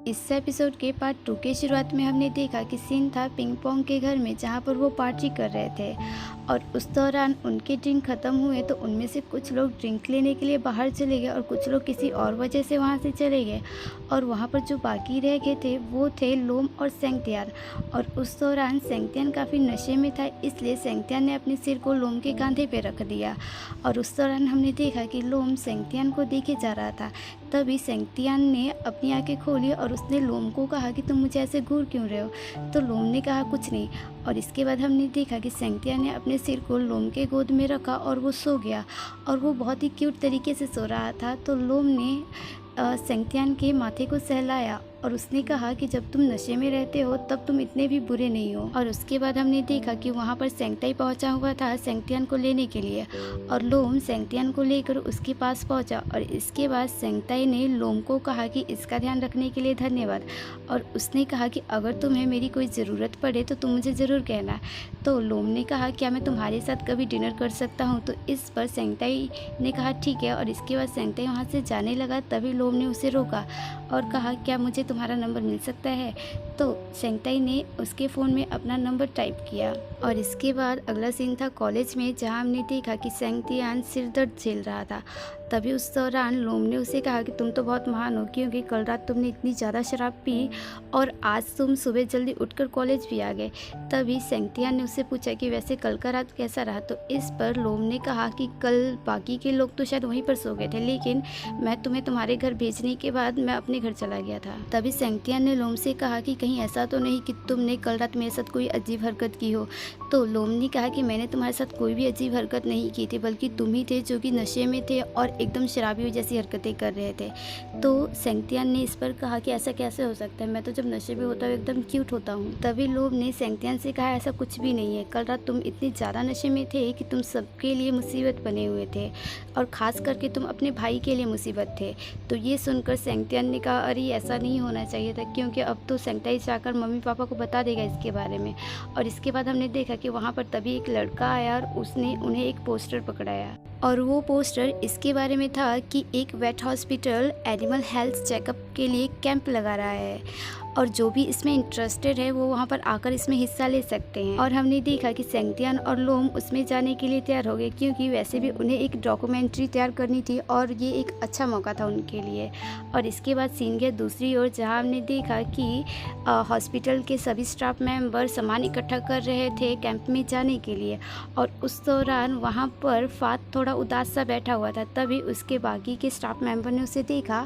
इस एपिसोड के पार्ट 2 के शुरुआत में हमने देखा कि सीन था पिंग पोंग के घर में, जहाँ पर वो पार्टी कर रहे थे और उस दौरान उनके ड्रिंक ख़त्म हुए तो उनमें से कुछ लोग ड्रिंक लेने के लिए बाहर चले गए और कुछ लोग किसी और वजह से वहाँ से चले गए। और वहाँ पर जो बाकी रह गए थे वो थे लोम और सेंगतियान। और उस दौरान सेंगतियान काफ़ी नशे में था, इसलिए सेंगतियान ने अपने सिर को लोम के कंधे पे रख दिया। और उस दौरान हमने देखा कि लोम सेंगतियान को देखे जा रहा था। तभी सेंगतियान ने अपनी आंखें खोली और उसने लोम को कहा कि तुम मुझे ऐसे घूर क्यों रहे हो। तो लोम ने कहा कुछ नहीं। और इसके बाद हमने देखा कि सेंगतियान ने अपने सिर को लोम के गोद में रखा और वो सो गया और वो बहुत ही क्यूट तरीके से सो रहा था। तो लोम ने सेंगतियान के माथे को सहलाया और उसने कहा कि जब तुम नशे में रहते हो तब तुम इतने भी बुरे नहीं हो। और उसके बाद हमने देखा कि वहाँ पर सेंगताई पहुँचा हुआ था सेंगतियान को लेने के लिए और लोम सेंगतियान को लेकर उसके पास पहुँचा। और इसके बाद सेंगताई ने लोम को कहा कि इसका ध्यान रखने के लिए धन्यवाद। और उसने कहा कि अगर तुम्हें मेरी कोई ज़रूरत पड़े तो तुम मुझे ज़रूर कहना। तो लोम ने कहा क्या मैं तुम्हारे साथ कभी डिनर कर सकता हूँ। तो इस पर सेंगताई ने कहा ठीक है। और इसके बाद सेंगताई वहाँ से जाने लगा, तभी लोम ने उसे रोका और कहा क्या मुझे तुम्हारा नंबर मिल सकता है। तो सेंगताई ने उसके फ़ोन में अपना नंबर टाइप किया। और इसके बाद अगला सीन था कॉलेज में, जहां हमने देखा कि सेंगतियान सिर दर्द झेल रहा था। तभी उस दौरान लोम ने उसे कहा कि तुम तो बहुत महान हो, क्योंकि कल रात तुमने इतनी ज़्यादा शराब पी और आज तुम सुबह जल्दी उठकर कॉलेज भी आ गए। तभी सेंगतियान ने उससे पूछा कि वैसे कल का रात कैसा रहा। तो इस पर लोम ने कहा कि कल बाकी के लोग तो शायद वहीं पर सो गए थे, लेकिन मैं तुम्हें तुम्हारे घर भेजने के बाद मैं अपने घर चला गया था। तभी सेंगतियान ने लोम से कहा कि कहीं ऐसा तो नहीं कि तुमने कल रात मेरे साथ कोई अजीब हरकत की हो। तो लोम ने कहा कि मैंने तुम्हारे साथ कोई भी अजीब हरकत नहीं की थी, बल्कि तुम ही थे जो कि नशे में थे और एकदम शराबी जैसी हरकतें कर रहे थे। तो सेंगतियान ने इस पर कहा कि ऐसा कैसे हो सकता है, मैं तो जब नशे में होता हूँ एकदम क्यूट होता हूँ। तभी लोम ने सेंगतियान से कहा ऐसा कुछ भी नहीं है, कल रात तुम इतने ज़्यादा नशे में थे कि तुम सबके लिए मुसीबत बने हुए थे और ख़ास करके तुम अपने भाई के लिए मुसीबत थे। तो ये सुनकर सेंगतियान ने कहा अरे ऐसा नहीं होना चाहिए था, क्योंकि अब तो सेंगताई जाकर मम्मी पापा को बता देगा इसके बारे में। और इसके बाद हमने देखा कि वहाँ पर तभी एक लड़का आया और उसने उन्हें एक पोस्टर पकड़ाया और वो पोस्टर इसके बारे में था कि एक vet hospital animal health checkup के लिए कैंप लगा रहा है और जो भी इसमें इंटरेस्टेड है वो वहाँ पर आकर इसमें हिस्सा ले सकते हैं। और हमने देखा कि सेंगतियान और लोम उसमें जाने के लिए तैयार हो गए, क्योंकि वैसे भी उन्हें एक डॉक्यूमेंट्री तैयार करनी थी और ये एक अच्छा मौका था उनके लिए। और इसके बाद सीन गया दूसरी ओर, जहाँ हमने देखा कि हॉस्पिटल के सभी स्टाफ मेंबर सामान इकट्ठा कर रहे थे कैंप में जाने के लिए। और उस दौरान वहाँ पर फात थोड़ा उदास सा बैठा हुआ था। तभी उसके बाकी के स्टाफ मेंबर ने उसे देखा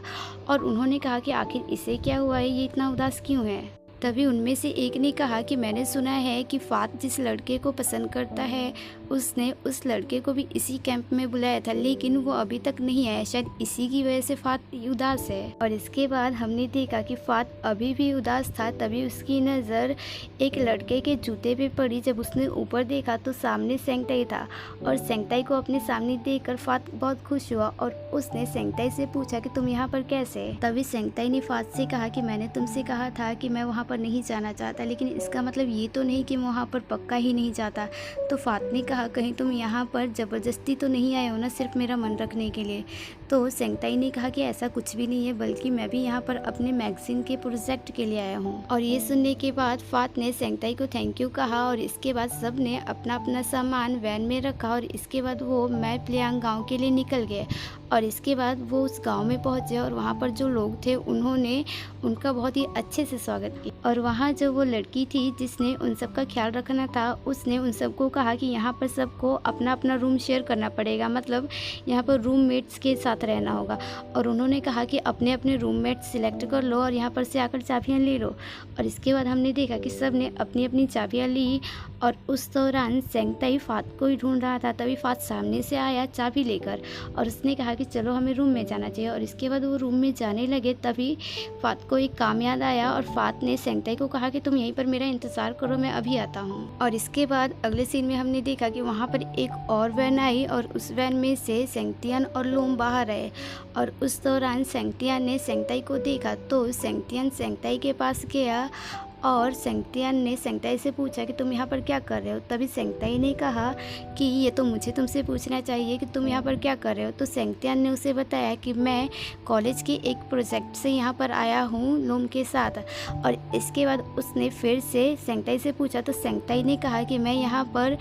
और उन्होंने कहा कि आखिर इसे क्या हुआ है, ये इतना उदास क्यों है। तभी उनमें से एक ने कहा कि मैंने सुना है कि फात जिस लड़के को पसंद करता है उसने उस लड़के को भी इसी कैंप में बुलाया था, लेकिन वो अभी तक नहीं आया, शायद इसी की वजह से फात उदास है। और इसके बाद हमने देखा कि फात अभी भी उदास था। तभी उसकी नज़र एक लड़के के जूते पे पड़ी। जब उसने ऊपर देखा तो सामने सेंगताई था और सेंगताई को अपने सामने देखकर फात बहुत खुश हुआ और उसने सेंगताई से पूछा कि तुम यहाँ पर कैसे। तभी सेंगताई ने फात से कहा कि मैंने तुमसे कहा था कि मैं वहाँ पर नहीं जाना चाहता, लेकिन इसका मतलब ये तो नहीं कि मैं वहाँ पर पक्का ही नहीं जाता। तो फात ने कहा कहीं तुम यहाँ पर ज़बरदस्ती तो नहीं आए हो ना, सिर्फ मेरा मन रखने के लिए। तो सेंगताई ने कहा कि ऐसा कुछ भी नहीं है, बल्कि मैं भी यहाँ पर अपने मैगजीन के प्रोजेक्ट के लिए आया हूँ। और ये सुनने के बाद फात ने सेंगताई को थैंक यू कहा और इसके बाद सब ने अपना अपना सामान वैन में रखा और इसके बाद वो मैप्लियांग गाँव के लिए निकल गए। और इसके बाद वो उस गांव में पहुंचे और वहाँ पर जो लोग थे उन्होंने उनका बहुत ही अच्छे से स्वागत किया। और वहाँ जो वो लड़की थी जिसने उन सब का ख्याल रखना था, उसने उन सबको कहा कि यहाँ पर सबको अपना अपना रूम शेयर करना पड़ेगा, मतलब यहाँ पर रूममेट्स के साथ रहना होगा। और उन्होंने कहा कि अपने अपने रूममेट्स सिलेक्ट कर लो और यहाँ पर से आकर चाबियाँ ले लो। और इसके बाद हमने देखा कि सब ने अपनी अपनी चाबियाँ ली और उस दौरान सेंगताई फात को ही ढूंढ रहा था। तभी फात सामने से आया चाबी लेकर और उसने कहा कि चलो हमें रूम में जाना चाहिए। और इसके बाद वो रूम में जाने लगे। तभी फात को एक काम याद आया और फात ने सेंगताई को कहा कि तुम यहीं पर मेरा इंतज़ार करो, मैं अभी आता हूँ। और इसके बाद अगले सीन में हमने देखा कि वहाँ पर एक और वैन आई और उस वैन में से सेंगतियान और लोम बाहर आए। और उस दौरान सेंगतियान ने सेंगताई को देखा तो सेंगतियान सेंगताई के पास गया और सेंगतियान ने सेंगताई से पूछा कि तुम यहाँ पर क्या कर रहे हो। तभी सेंगताई ने कहा कि ये तो मुझे तुमसे पूछना चाहिए कि तुम यहाँ पर क्या कर रहे हो। तो सेंगतियान ने उसे बताया कि मैं कॉलेज के एक प्रोजेक्ट से यहाँ पर आया हूँ लोम के साथ। और इसके बाद उसने फिर से सेंगताई से पूछा तो सेंगताई ने कहा कि मैं यहाँ पर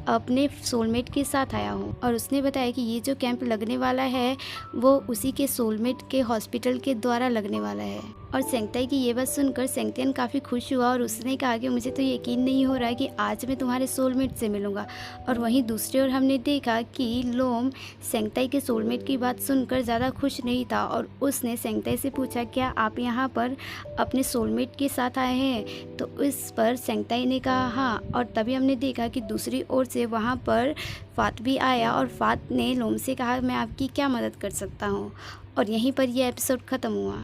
अपने सोलमेट के साथ आया हूँ। और उसने बताया कि ये जो कैंप लगने वाला है वो उसी के सोलमेट के हॉस्पिटल के द्वारा लगने वाला है। और सेंगताई की ये बात सुनकर सेंगतियान काफ़ी खुश हुआ और उसने कहा कि मुझे तो यकीन नहीं हो रहा है कि आज मैं तुम्हारे सोलमेट से मिलूँगा। और वहीं दूसरी ओर हमने देखा कि लोम सेंगताई के सोलमेट की बात सुनकर ज़्यादा खुश नहीं था और उसने सेंगताई से पूछा क्या आप यहाँ पर अपने सोलमेट के साथ आए हैं। तो इस पर सेंगताई ने कहा हाँ। और तभी हमने देखा कि दूसरी ओर से वहाँ पर फ़ात भी आया और फ़ात ने लोम से कहा मैं आपकी क्या मदद कर सकता हूँ। और यहीं पर यह एपिसोड ख़त्म हुआ।